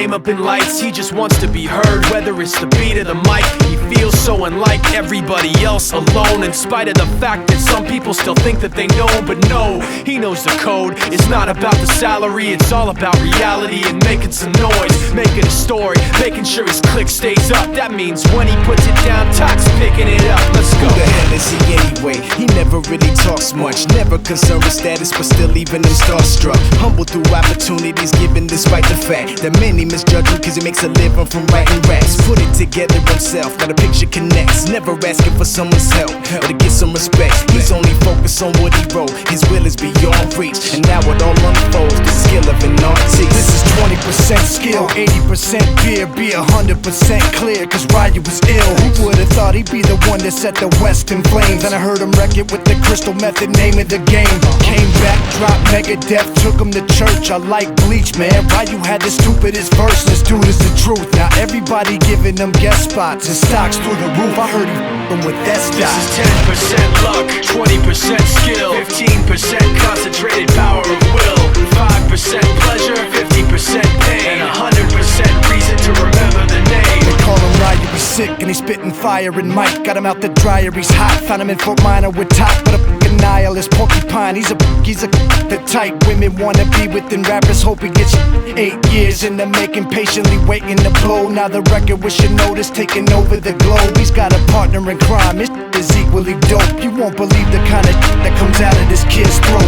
name up in lights. He just wants to be heard, whether it's the beat or the mic. He feels so unlike everybody else, alone, in spite of the fact that some people still think that they know. But no, he knows the code. It's not about the salary, it's all about reality and making some noise, making a story, making sure his click stays up. That means when he puts it down, Tox picking it up. Let's go. Who the hell is he anyway? He never really talks much, never concerned with status, but still leaving him starstruck. Humble through opportunities given despite the fact that many misjudge him cause he makes a living from writing raps. Put it together himself, now the picture connects, never asking for someone's help or to get some respect. He's only focused on what he wrote, his will is beyond reach, and now it all unfolds, the skill of an artist. This is 20% skill, 80% fear, be 100% clear, cause Ryu was ill. Who would've thought he'd be the one that set the West in flames? And I heard him wreck it with the Crystal Method, name of the game. Came back, dropped Megadeth, took him to church. I like Bleach, man. Ryu had the stupidest verse, this dude is the truth. Now everybody giving them guest spots and stocks through the roof. I heard he f***ing with that stock. This is 10% luck, 20% skill, 15% concentrated power of will, 5% pleasure, 50% pain, and 100% reason to remember the name. They call him Ryu, he's sick and he's spitting fire. And Mike got him out the dryer, he's hot. Found him in Fort Minor with top, but a f***ing nihilist porcupine. He's the type women wanna be within rappers. Hope he gets 8 years in the making, patiently waiting to blow. Now the record with your notice taking over the globe. He's got a partner in crime, his is equally dope. You won't believe the kind of that comes out of this kid's throat.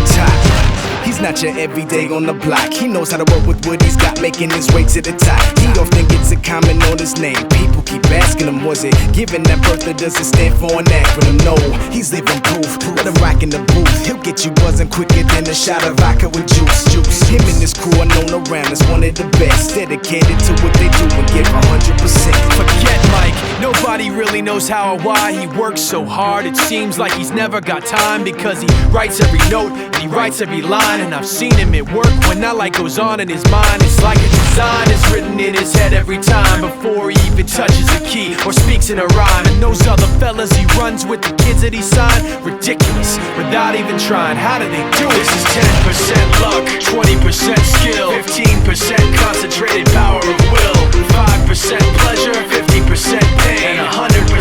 He's not your everyday on the block. He knows how to work with what he's got, making his way to the top. He often gets a comment on his name. People keep asking him, was it given that birth that doesn't stand for an acronym? No, he's living proof. Let him rock in the booth. He'll get you buzzing quicker than a shot of vodka with juice. Him and his crew are known around as one of the best, dedicated to what they do and give 100%. Forget Mike, nobody really knows how or why he works so hard. It seems like he's never got time, because he writes every note and he writes every line. And I've seen him at work when that light goes on in his mind. It's like a design is written in his head every time, before he even touches a key or speaks in a rhyme. And those other fellas he runs with, the kids that he signed, ridiculous, without even trying. How do they do it? This is 10% luck, 20% skill, 15% concentrated power of will, 5% pleasure, 50% pain, and 100%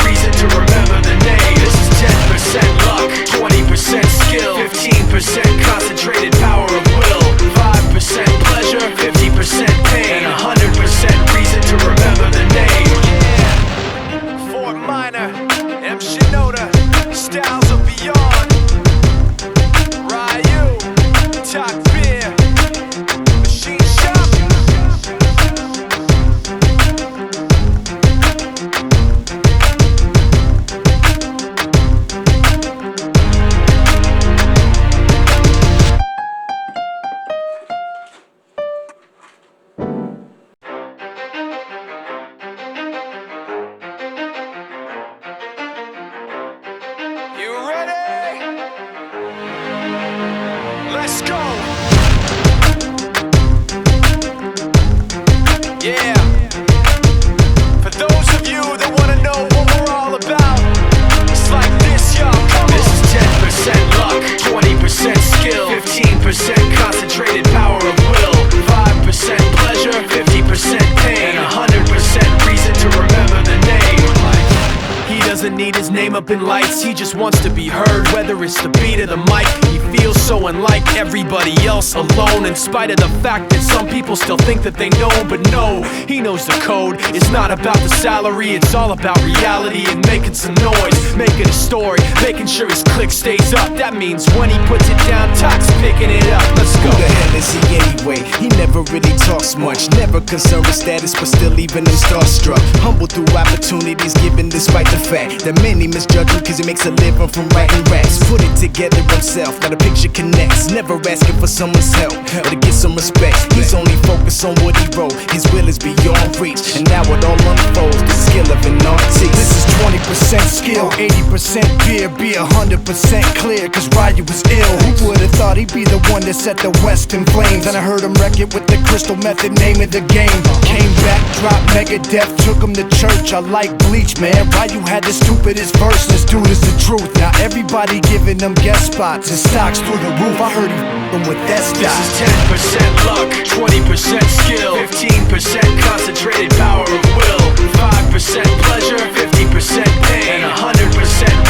reason to remember the name. This is 10% luck, 20% skill, 15% concentrated power of will, 5% pleasure, 50% pain, and 100% reason to remember the name. Yeah. Fort Minor, M. Shinoda, Styles of Beyond, Ryu, Talk Beer, Machine Shop. Let's go! Yeah! For those of you that wanna know what we're all about, it's like this, y'all, come on! This is 10% luck, 20% skill, 15% concentrated power of will, 5% pleasure, 50% pain, and 100% reason to remember the name. He doesn't need his name up in lights, he just wants to be heard, whether it's the beat or the mic. He feels so unlike everybody else, alone, in spite of the fact that some people still think that they know. But no, he knows the code. It's not about the salary, it's all about reality and making some noise, making a story, making sure his click stays up. That means when he puts it down, Tox picking it up. Let's go. Who the hell is he anyway? He never really talks much, never concerned with status, but still leaving him starstruck. Humble through opportunities given despite the fact that many misjudge him cause he makes a living from writing raps. Put it together himself, now the picture connects, never asking for someone's help or to get some respect. He's only focused on what he wrote, his will is beyond reach, and now it all unfolds, the skill of an artist. This is 20% skill, 80% fear, be 100% clear, cause Ryu was ill. Who would've thought he'd be the one that set the West in flames? And I heard him wreck it with the Crystal Method, name of the game. Came back, dropped Megadeth, took him to church. I like Bleach, man. Ryu had the stupidest verse, this dude is the truth. Now Everybody giving them guest spots and stocks through the roof. I heard he f***ing with that This stock. is 10% luck, 20% skill, 15% concentrated power of will, 5% pleasure, 50% pain, and 100%